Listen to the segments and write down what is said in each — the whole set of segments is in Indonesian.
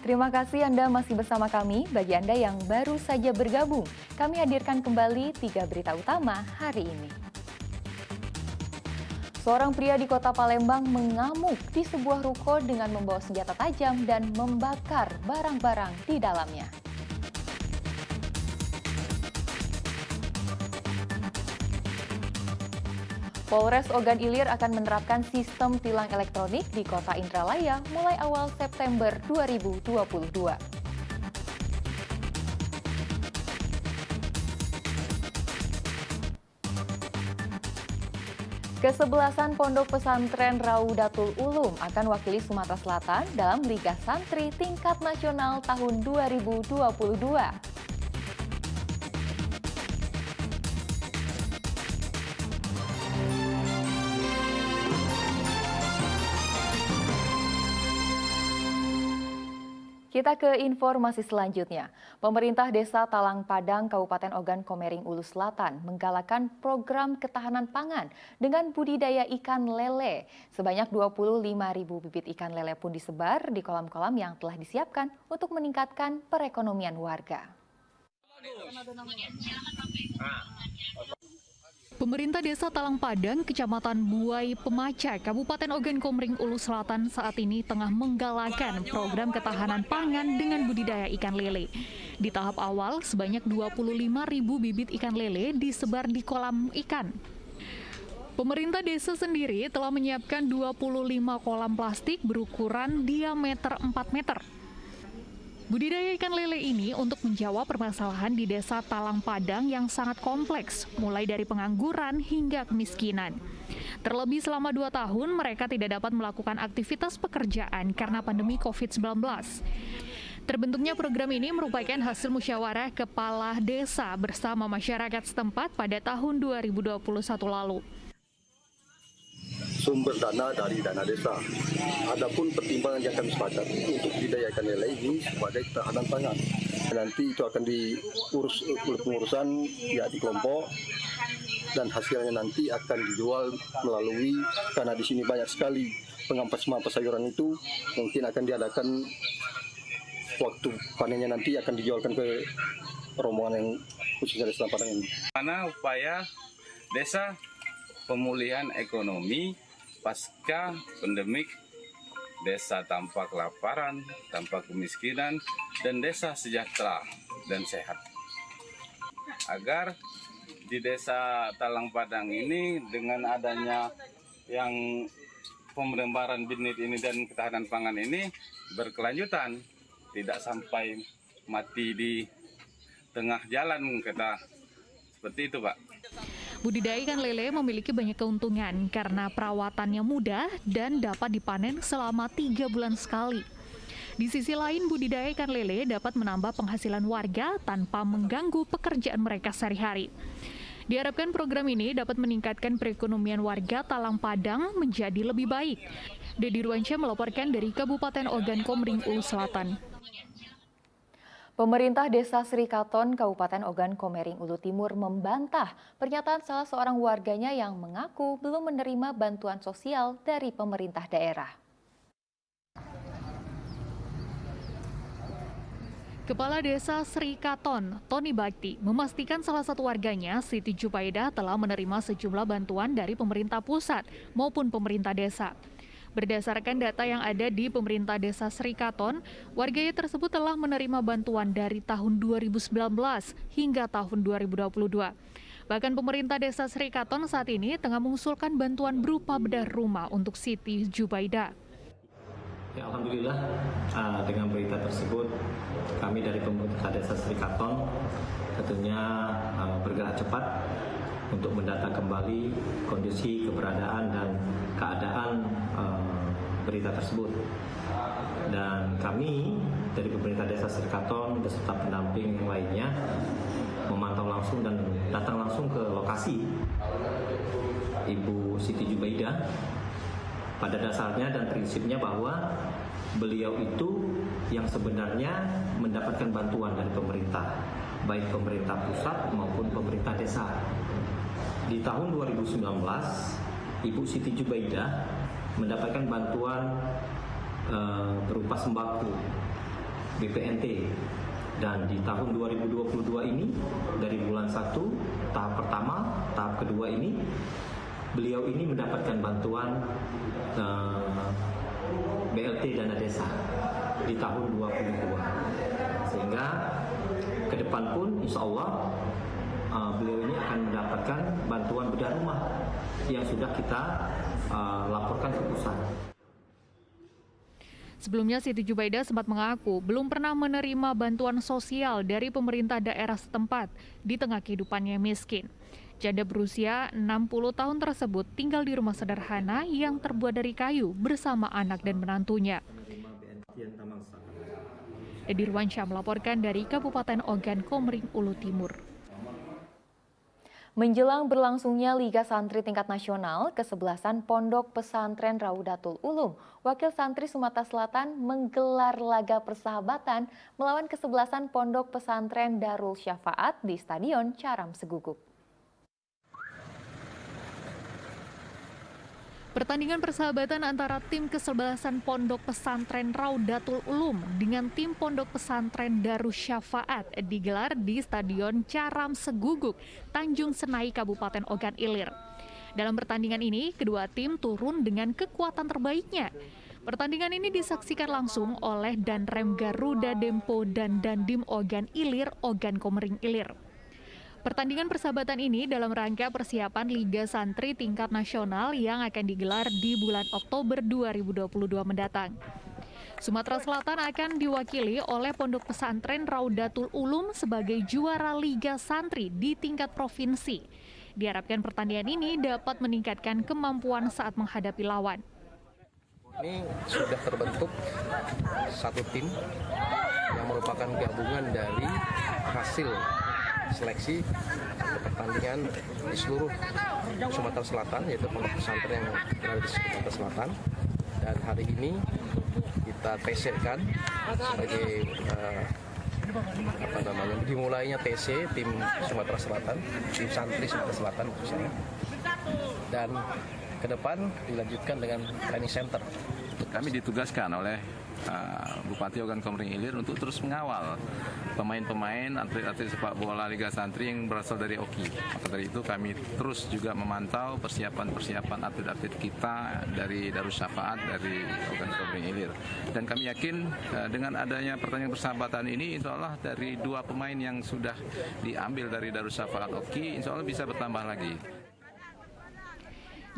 Terima kasih Anda masih bersama kami. Bagi Anda yang baru saja bergabung, kami hadirkan kembali 3 berita utama hari ini. Seorang pria di kota Palembang mengamuk di sebuah ruko dengan membawa senjata tajam dan membakar barang-barang di dalamnya. Polres Ogan Ilir akan menerapkan sistem tilang elektronik di Kota Indralaya mulai awal September 2022. Kesebelasan Pondok Pesantren Raudatul Ulum akan wakili Sumatera Selatan dalam Liga Santri tingkat nasional tahun 2022. Kita ke informasi selanjutnya. Pemerintah Desa Talang Padang, Kabupaten Ogan Komering Ulu Selatan menggalakkan program ketahanan pangan dengan budidaya ikan lele. Sebanyak 25.000 bibit ikan lele pun disebar di kolam-kolam yang telah disiapkan untuk meningkatkan perekonomian warga. Pemerintah Desa Talang Padang, Kecamatan Buai Pemaca, Kabupaten Ogan Komering Ulu Selatan saat ini tengah menggalakkan program ketahanan pangan dengan budidaya ikan lele. Di tahap awal, sebanyak 25.000 bibit ikan lele disebar di kolam ikan. Pemerintah desa sendiri telah menyiapkan 25 kolam plastik berukuran diameter 4 meter. Budidaya ikan lele ini untuk menjawab permasalahan di Desa Talang Padang yang sangat kompleks, mulai dari pengangguran hingga kemiskinan. Terlebih selama 2 tahun mereka tidak dapat melakukan aktivitas pekerjaan karena pandemi COVID-19. Terbentuknya program ini merupakan hasil musyawarah kepala desa bersama masyarakat setempat pada tahun 2021 lalu. Sumber dana dari dana desa. Adapun pertimbangan yang kami sepakati untuk budidaya ikan lele ini sebagai ketahanan pangan. Nanti itu akan diurus oleh pengurusan ya di kelompok dan hasilnya nanti akan dijual melalui, karena di sini banyak sekali pengampas sayuran itu, mungkin akan diadakan waktu panennya nanti akan dijualkan ke rombongan yang khususnya Desa Padang ini. Mana upaya desa pemulihan ekonomi pasca pandemik, desa tanpa kelaparan, tanpa kemiskinan, dan desa sejahtera dan sehat. Agar di Desa Talang Padang ini dengan adanya yang pemlembaran BINIT ini dan ketahanan pangan ini berkelanjutan, tidak sampai mati di tengah jalan, kata seperti itu, Pak. Budidaya ikan lele memiliki banyak keuntungan karena perawatannya mudah dan dapat dipanen selama 3 bulan sekali. Di sisi lain, budidaya ikan lele dapat menambah penghasilan warga tanpa mengganggu pekerjaan mereka sehari-hari. Diharapkan program ini dapat meningkatkan perekonomian warga Talang Padang menjadi lebih baik. Dedi Ruansyah melaporkan dari Kabupaten Ogan Komering Ulu Selatan. Pemerintah Desa Srikaton, Kabupaten Ogan Komering Ulu Timur membantah pernyataan salah seorang warganya yang mengaku belum menerima bantuan sosial dari pemerintah daerah. Kepala Desa Srikaton, Tony Bakti, memastikan salah satu warganya, Siti Jubaidah, telah menerima sejumlah bantuan dari pemerintah pusat maupun pemerintah desa. Berdasarkan data yang ada di pemerintah Desa Srikaton, warganya tersebut telah menerima bantuan dari tahun 2019 hingga tahun 2022. Bahkan pemerintah Desa Srikaton saat ini tengah mengusulkan bantuan berupa bedah rumah untuk Siti Jubaidah. Ya, alhamdulillah dengan berita tersebut kami dari pemerintah Desa Srikaton tentunya bergerak cepat untuk mendata kembali kondisi, keberadaan, dan keadaan berita tersebut. Dan kami dari pemerintah Desa Srikaton beserta pendamping yang lainnya memantau langsung dan datang langsung ke lokasi Ibu Siti Jubaidah. Pada dasarnya dan prinsipnya bahwa beliau itu yang sebenarnya mendapatkan bantuan dari pemerintah, baik pemerintah pusat maupun pemerintah desa. Di tahun 2019, Ibu Siti Jubaidah mendapatkan bantuan berupa sembako BPNT. Dan di tahun 2022 ini dari bulan 1 tahap pertama, tahap kedua ini beliau ini mendapatkan bantuan BLT dana desa di tahun 2022. Sehingga ke depan pun insya Allah beliau ini akan mendapatkan bantuan bedah rumah yang sudah kita laporkan ke pusat. Sebelumnya, Siti Jubaidah sempat mengaku belum pernah menerima bantuan sosial dari pemerintah daerah setempat di tengah kehidupannya miskin. Janda berusia 60 tahun tersebut tinggal di rumah sederhana yang terbuat dari kayu bersama anak dan menantunya. Edi Ruansyah melaporkan dari Kabupaten Ogan Komering Ulu Timur. Menjelang berlangsungnya Liga Santri tingkat nasional, kesebelasan Pondok Pesantren Raudatul Ulum, Wakil Santri Sumatera Selatan menggelar laga persahabatan melawan kesebelasan Pondok Pesantren Darul Syafaat di Stadion Caram Seguguk. Pertandingan persahabatan antara tim kesebelasan Pondok Pesantren Raudatul Ulum dengan tim Pondok Pesantren Darus Syafaat digelar di Stadion Caram Seguguk, Tanjung Senai, Kabupaten Ogan Ilir. Dalam pertandingan ini, kedua tim turun dengan kekuatan terbaiknya. Pertandingan ini disaksikan langsung oleh Danrem Garuda Dempo dan Dandim Ogan Ilir, Ogan Komering Ilir. Pertandingan persahabatan ini dalam rangka persiapan Liga Santri tingkat nasional yang akan digelar di bulan Oktober 2022 mendatang. Sumatera Selatan akan diwakili oleh Pondok Pesantren Raudatul Ulum sebagai juara Liga Santri di tingkat provinsi. Diharapkan pertandingan ini dapat meningkatkan kemampuan saat menghadapi lawan. Ini sudah terbentuk satu tim yang merupakan gabungan dari hasil seleksi pertandingan di seluruh Sumatera Selatan, yaitu pondok pesantren yang berada di Sumatera Selatan. Dan hari ini kita TC-kan sebagai dimulainya TC tim Sumatera Selatan, tim santri Sumatera Selatan khususnya. Dan ke depan dilanjutkan dengan training center. Kami ditugaskan oleh Bupati Ogan Komering Ilir untuk terus mengawal pemain-pemain atlet-atlet sepak bola Liga Santri yang berasal dari OKI. Maka dari itu kami terus juga memantau persiapan atlet-atlet kita dari Darus Syafaat, dari Ogan Komering Ilir. Dan kami yakin dengan adanya pertandingan persahabatan ini, insya Allah dari 2 pemain yang sudah diambil dari Darus Syafaat OKI, insya Allah bisa bertambah lagi.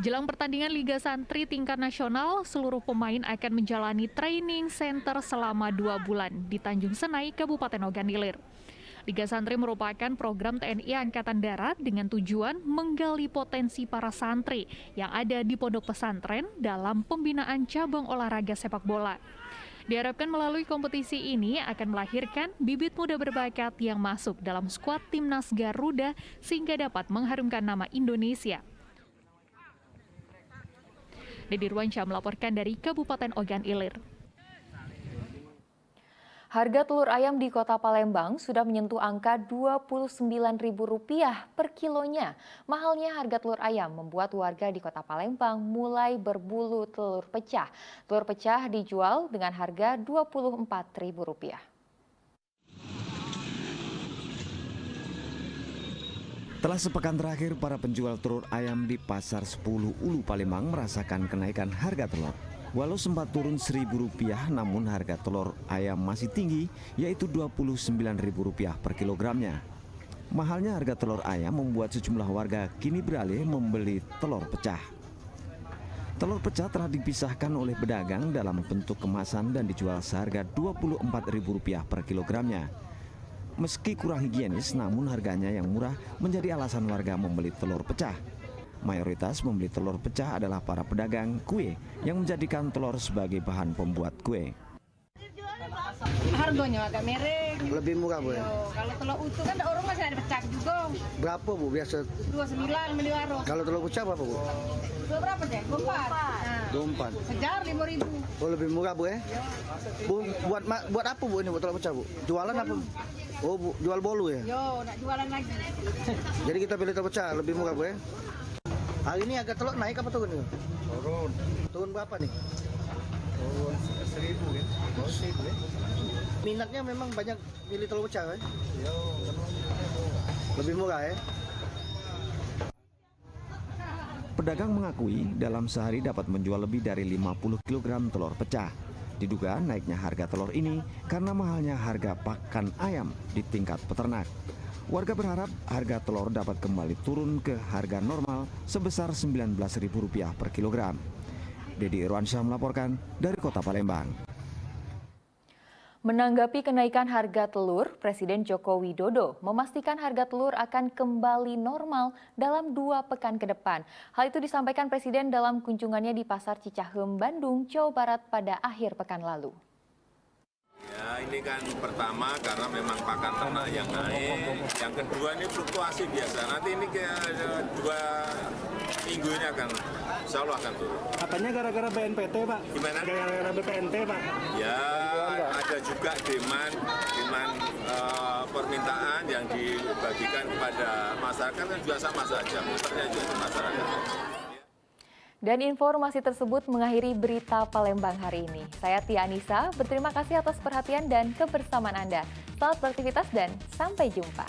Jelang pertandingan Liga Santri tingkat nasional, seluruh pemain akan menjalani training center selama 2 bulan di Tanjung Senai, Kabupaten Ogan Ilir. Liga Santri merupakan program TNI Angkatan Darat dengan tujuan menggali potensi para santri yang ada di pondok pesantren dalam pembinaan cabang olahraga sepak bola. Diharapkan melalui kompetisi ini akan melahirkan bibit muda berbakat yang masuk dalam skuad Timnas Garuda sehingga dapat mengharumkan nama Indonesia. Edi Ruansyah melaporkan dari Kabupaten Ogan Ilir. Harga telur ayam di Kota Palembang sudah menyentuh angka Rp29.000 per kilonya. Mahalnya harga telur ayam membuat warga di Kota Palembang mulai berburu telur pecah. Telur pecah dijual dengan harga Rp24.000. Telah sepekan terakhir, para penjual telur ayam di Pasar 10 Ulu Palembang merasakan kenaikan harga telur. Walau sempat turun Rp1.000, namun harga telur ayam masih tinggi, yaitu Rp29.000 per kilogramnya. Mahalnya harga telur ayam membuat sejumlah warga kini beralih membeli telur pecah. Telur pecah telah dipisahkan oleh pedagang dalam bentuk kemasan dan dijual seharga Rp24.000 per kilogramnya. Meski kurang higienis, namun harganya yang murah menjadi alasan warga membeli telur pecah. Mayoritas membeli telur pecah adalah para pedagang kue yang menjadikan telur sebagai bahan pembuat kue. Harganya agak miring. Lebih murah, Bu ya? Kalau telur utuh kan orang masih ada pecah juga. Berapa, Bu, biasa? 29 beli warung. Kalau telur pecah berapa, Bu? Berapa deh? 24. 24. Sejar 5.000. Oh, lebih murah, Bu ya? Bu, buat apa, Bu, ini buat telur pecah, Bu? Jualan apa? Oh, Bu, jual bolu ya? Yo, nak jualan lagi. Jadi kita pilih telur pecah, lebih murah, Bu ya? Hari ini agak telur naik apa turun? Turun. Turun berapa nih? Oh, 1.000 kan? Oh, 1.000 ya. Minatnya memang banyak pilih telur pecah kan? Lebih murah ya? Pedagang mengakui dalam sehari dapat menjual lebih dari 50 kg telur pecah. Diduga naiknya harga telur ini karena mahalnya harga pakan ayam di tingkat peternak. Warga berharap harga telur dapat kembali turun ke harga normal sebesar Rp19.000 per kilogram. Dedi Irwansyah melaporkan dari Kota Palembang. Menanggapi kenaikan harga telur, Presiden Joko Widodo memastikan harga telur akan kembali normal dalam 2 pekan ke depan. Hal itu disampaikan Presiden dalam kunjungannya di Pasar Cicahem, Bandung, Jawa Barat pada akhir pekan lalu. Ya, ini kan pertama karena memang pakan ternak yang naik. Yang kedua ini fluktuasi biasa. Nanti ini ke 2 minggu ini akan, insya Allah akan turun. Katanya gara-gara BNPT, Pak. Gimana? Gara-gara BPNT, Pak. Ya, ada juga demand permintaan yang dibagikan kepada masyarakat kan juga sama saja. Muternya juga ke masyarakat. Dan informasi tersebut mengakhiri berita Palembang hari ini. Saya Tia Anissa, berterima kasih atas perhatian dan kebersamaan Anda. Selamat beraktivitas dan sampai jumpa.